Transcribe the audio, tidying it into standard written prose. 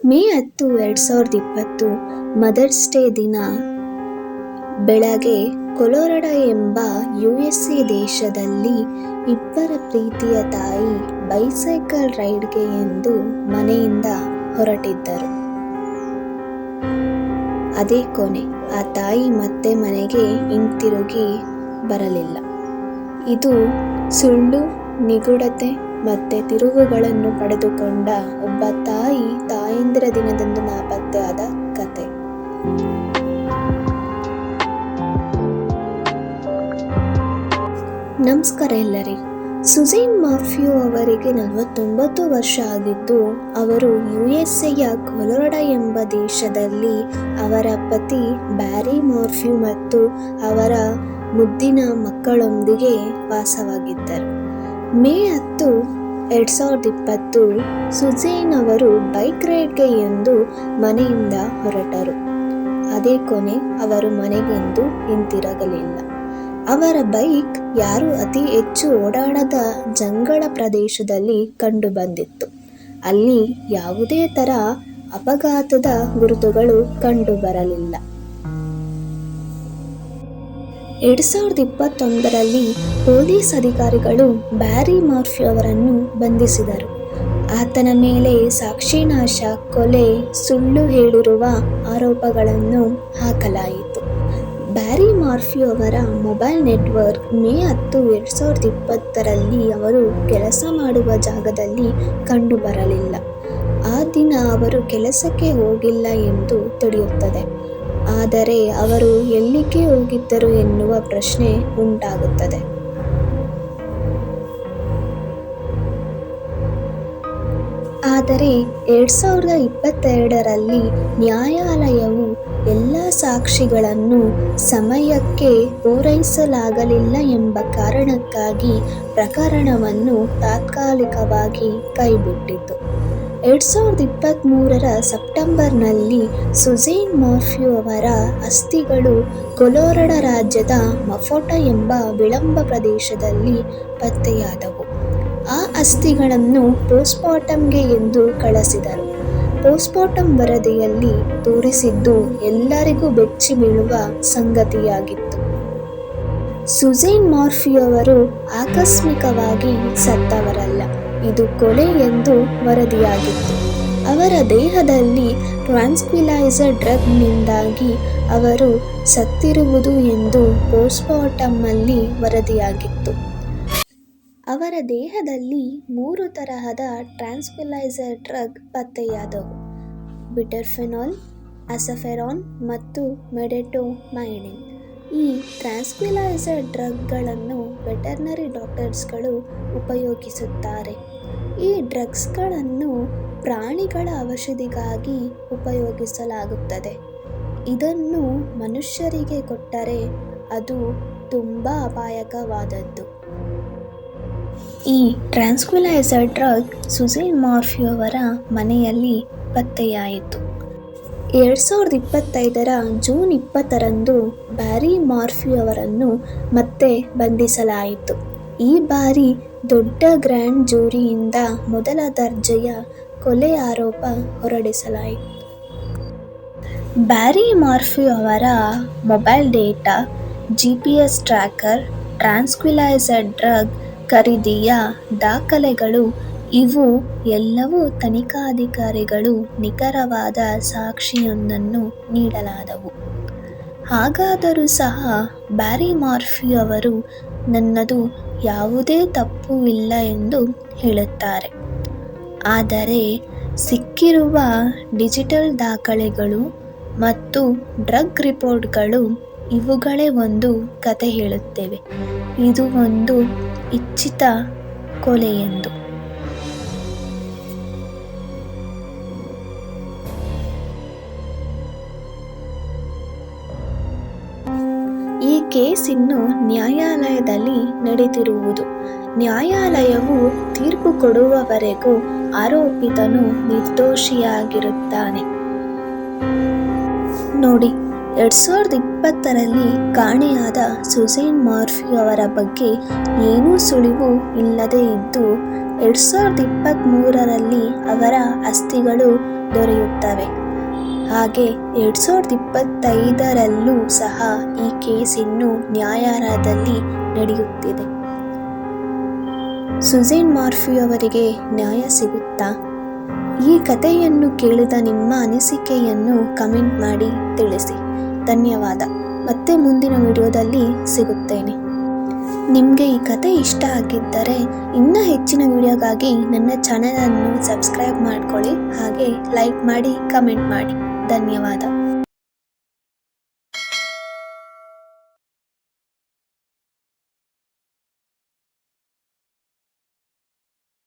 May 10, 2020 mother's day ದಿನ ಬೆಳಗ್ಗೆ ಕೊಲೊರಾಡೊ ಎಂಬ USA ದೇಶದಲ್ಲಿ ಇಬ್ಬರ ಪ್ರೀತಿಯ ತಾಯಿ ಬೈಸೈಕಲ್ ರೈಡ್ಗೆ ಎಂದು ಮನೆಯಿಂದ ಹೊರಟಿದ್ದರು. ಅದೇ ಕೊನೆ. ಆ ತಾಯಿ ಮತ್ತೆ ಮನೆಗೆ ಹಿಂತಿರುಗಿ ಬರಲಿಲ್ಲ. ಇದು ಸುಳ್ಳು, ನಿಗೂಢತೆ ಮತ್ತೆ ತಿರುವುಗಳನ್ನು ಪಡೆದುಕೊಂಡ ಒಬ್ಬ ತಾಯಂದಿರ ದಿನದಂದು ನಾಪತ್ತೆಯಾದ ಕತೆ. ನಮಸ್ಕಾರ ಎಲ್ಲರಿಗೂ. ಸುಜೇನ್ ಮಾರ್ಫ್ಯೂ ಅವರಿಗೆ 49 ವರ್ಷ ಆಗಿದ್ದು, ಅವರು USAಯ ಕೊಲೊರಾಡೊ ಎಂಬ ದೇಶದಲ್ಲಿ ಅವರ ಪತಿ ಬ್ಯಾರಿ ಮಾರ್ಫ್ಯೂ ಮತ್ತು ಅವರ ಮುದ್ದಿನ ಮಕ್ಕಳೊಂದಿಗೆ ವಾಸವಾಗಿದ್ದರು. ಮೇ 10, 2020 ಸುಜೇನ್ ಅವರು ಬೈಕ್ ರೈಡ್ಗೆ ಎಂದು ಮನೆಯಿಂದ ಹೊರಟರು. ಅದೇ ಕೊನೆ. ಅವರು ಮನೆಗೆಂದು ಹಿಂತಿರುಗಲಿಲ್ಲ. ಅವರ ಬೈಕ್ ಯಾರು ಅತಿ ಹೆಚ್ಚು ಓಡಾಡದ ಜಂಗಲ ಪ್ರದೇಶದಲ್ಲಿ ಕಂಡು ಬಂದಿತ್ತು. ಅಲ್ಲಿ ಯಾವುದೇ ತರ ಅಪಘಾತದ ಗುರುತುಗಳು ಕಂಡು ಬರಲಿಲ್ಲ. 2021ರಲ್ಲಿ ಪೊಲೀಸ್ ಅಧಿಕಾರಿಗಳು ಬ್ಯಾರಿ ಮಾರ್ಫ್ಯೂ ಅವರನ್ನು ಬಂಧಿಸಿದರು. ಆತನ ಮೇಲೆ ಸಾಕ್ಷಿನಾಶ, ಕೊಲೆ, ಸುಳ್ಳು ಹೇಳಿರುವ ಆರೋಪಗಳನ್ನು ಹಾಕಲಾಯಿತು. ಬ್ಯಾರಿ ಮಾರ್ಫ್ಯೂ ಅವರ ಮೊಬೈಲ್ ನೆಟ್ವರ್ಕ್ ಮೇ 10, 2020ರಲ್ಲಿ ಅವರು ಕೆಲಸ ಮಾಡುವ ಜಾಗದಲ್ಲಿ ಕಂಡುಬರಲಿಲ್ಲ. ಆ ದಿನ ಅವರು ಕೆಲಸಕ್ಕೆ ಹೋಗಿಲ್ಲ ಎಂದು ತಿಳಿಯುತ್ತದೆ. ಆದರೆ ಅವರು ಎಲ್ಲಿಗೆ ಹೋಗಿದ್ದರು ಎನ್ನುವ ಪ್ರಶ್ನೆ ಉಂಟಾಗುತ್ತದೆ. ಆದರೆ 2022ರಲ್ಲಿ ನ್ಯಾಯಾಲಯವು ಎಲ್ಲ ಸಾಕ್ಷಿಗಳನ್ನು ಸಮಯಕ್ಕೆ ಪೂರೈಸಲಾಗಲಿಲ್ಲ ಎಂಬ ಕಾರಣಕ್ಕಾಗಿ ಪ್ರಕರಣವನ್ನು ತಾತ್ಕಾಲಿಕವಾಗಿ ಕೈಬಿಟ್ಟಿತು. 2023ರ ಸೆಪ್ಟೆಂಬರ್ನಲ್ಲಿ ಸುಜೇನ್ ಮಾರ್ಫ್ಯೂ ಅವರ ಅಸ್ಥಿಗಳು ಕೊಲೊರಾಡೊ ರಾಜ್ಯದ ಮಫೋಟ ಎಂಬ ವಿಳಂಬ ಪ್ರದೇಶದಲ್ಲಿ ಪತ್ತೆಯಾದವು. ಆ ಅಸ್ಥಿಗಳನ್ನು ಪೋಸ್ಟ್ಮಾರ್ಟಂಗೆ ಎಂದು ಕಳಿಸಿದರು. ಪೋಸ್ಟ್ಮಾರ್ಟಂ ವರದಿಯಲ್ಲಿ ತೋರಿಸಿದ್ದು ಎಲ್ಲರಿಗೂ ಬೆಚ್ಚಿ ಬೀಳುವ ಸಂಗತಿಯಾಗಿತ್ತು. ಸುಜೇನ್ ಮಾರ್ಫ್ಯೂ ಅವರು ಆಕಸ್ಮಿಕವಾಗಿ ಸತ್ತವರಲ್ಲ, ಇದು ಕೊಲೆ ಎಂದು ವರದಿಯಾಗಿತ್ತು. ಅವರ ದೇಹದಲ್ಲಿ ಟ್ರಾನ್ಕ್ವಿಲೈಸರ್ ಡ್ರಗ್ನಿಂದಾಗಿ ಅವರು ಸತ್ತಿರುವುದು ಎಂದು ಪೋಸ್ಟ್ಮಾರ್ಟಂನಲ್ಲಿ ವರದಿಯಾಗಿತ್ತು. ಅವರ ದೇಹದಲ್ಲಿ 3 ತರಹದ ಟ್ರಾನ್ಕ್ವಿಲೈಸರ್ ಡ್ರಗ್ ಪತ್ತೆಯಾದವು: ಬಿಟರ್ಫೆನಾಲ್, ಅಸಫೆರಾನ್ ಮತ್ತು ಮೆಡೆಟೋಮೈಡಿನ್. ಈ ಟ್ರಾನ್ಕ್ವಿಲೈಸರ್ ಡ್ರಗ್ಗಳನ್ನು ವೆಟರ್ನರಿ ಡಾಕ್ಟರ್ಸ್ಗಳು ಉಪಯೋಗಿಸುತ್ತಾರೆ. ಈ ಡ್ರಗ್ಸ್ಗಳನ್ನು ಪ್ರಾಣಿಗಳ ಔಷಧಿಗಾಗಿ ಉಪಯೋಗಿಸಲಾಗುತ್ತದೆ. ಇದನ್ನು ಮನುಷ್ಯರಿಗೆ ಕೊಟ್ಟರೆ ಅದು ತುಂಬಾ ಅಪಾಯಕವಾದದ್ದು. ಈ ಟ್ರಾನ್ಕ್ವಿಲೈಸರ್ ಡ್ರಗ್ ಸುಜೇನ್ ಮಾರ್ಫ್ಯೂ ಅವರ ಮನೆಯಲ್ಲಿ ಪತ್ತೆಯಾಯಿತು. 2025ರ ಜೂನ್ 20ರಂದು ಬ್ಯಾರಿ ಮಾರ್ಫ್ಯೂ ಅವರನ್ನು ಮತ್ತೆ ಬಂಧಿಸಲಾಯಿತು. ಈ ಬಾರಿ ದೊಡ್ಡ ಗ್ರ್ಯಾಂಡ್ ಜೂರಿಯಿಂದ ಮೊದಲ ದರ್ಜೆಯ ಕೊಲೆ ಆರೋಪ ಹೊರಡಿಸಲಾಯಿತು. ಬ್ಯಾರಿ ಮಾರ್ಫ್ಯೂ ಅವರ mobile data, GPS tracker, tranquilliser drug ಖರೀದಿಯ ದಾಖಲೆಗಳು ಇವು ಎಲ್ಲವೂ ತನಿಖಾಧಿಕಾರಿಗಳು ನಿಖರವಾದ ಸಾಕ್ಷಿಯೊಂದನ್ನು ನೀಡಲಾದವು. ಹಾಗಾದರೂ ಸಹ ಬ್ಯಾರಿ ಮಾರ್ಫ್ಯೂ ಅವರು ನನ್ನದು ಯಾವುದೇ ತಪ್ಪು ಇಲ್ಲ ಎಂದು ಹೇಳುತ್ತಾರೆ. ಆದರೆ ಸಿಕ್ಕಿರುವ ಡಿಜಿಟಲ್ ದಾಖಲೆಗಳು ಮತ್ತು ಡ್ರಗ್ ರಿಪೋರ್ಟ್ಗಳು ಇವುಗಳೇ ಒಂದು ಕತೆ ಹೇಳುತ್ತವೆ. ಇದು ಒಂದು ಇಚ್ಛಿತ ಕೊಲೆ ಎಂದು. ಈ ಕೇಸ್ ಇನ್ನು ನ್ಯಾಯಾಲಯದಲ್ಲಿ ನಡೆದಿರುವುದು. ನ್ಯಾಯಾಲಯವು ತೀರ್ಪು ಕೊಡುವವರೆಗೂ ಆರೋಪಿತನು ನಿರ್ದೋಷಿಯಾಗಿರುತ್ತಾನೆ. ನೋಡಿ, 2020ರಲ್ಲಿ ಕಾಣೆಯಾದ ಸುಸೇನ್ ಮರ್ಫಿ ಅವರ ಬಗ್ಗೆ ಏನೂ ಸುಳಿವು ಇಲ್ಲದೇ ಇದ್ದು 2023ರಲ್ಲಿ ಅವರ ಅಸ್ಥಿಗಳು ದೊರೆಯುತ್ತವೆ. ಹಾಗೆ 2025ರಲ್ಲೂ ಸಹ ಈ ಕೇಸ್ ಇನ್ನೂ ನ್ಯಾಯಾಲಯದಲ್ಲಿ ನಡೆಯುತ್ತಿದೆ. ಸುಸೇನ್ ಮರ್ಫಿ ಅವರಿಗೆ ನ್ಯಾಯ ಸಿಗುತ್ತಾ? ಈ ಕಥೆಯನ್ನು ಕೇಳಿದ ನಿಮ್ಮ ಅನಿಸಿಕೆಯನ್ನು ಕಮೆಂಟ್ ಮಾಡಿ ತಿಳಿಸಿ. ಧನ್ಯವಾದ. ಮತ್ತೆ ಮುಂದಿನ ವಿಡಿಯೋದಲ್ಲಿ ಸಿಗುತ್ತೇನೆ. ನಿಮಗೆ ಈ ಕತೆ ಇಷ್ಟ ಆಗಿದ್ದರೆ ಇನ್ನೂ ಹೆಚ್ಚಿನ ವಿಡಿಯೋಗಾಗಿ ನನ್ನ ಚಾನಲನ್ನು ಸಬ್ಸ್ಕ್ರೈಬ್ ಮಾಡ್ಕೊಳ್ಳಿ. ಹಾಗೆ ಲೈಕ್ ಮಾಡಿ, ಕಮೆಂಟ್ ಮಾಡಿ. ಧನ್ಯವಾದ.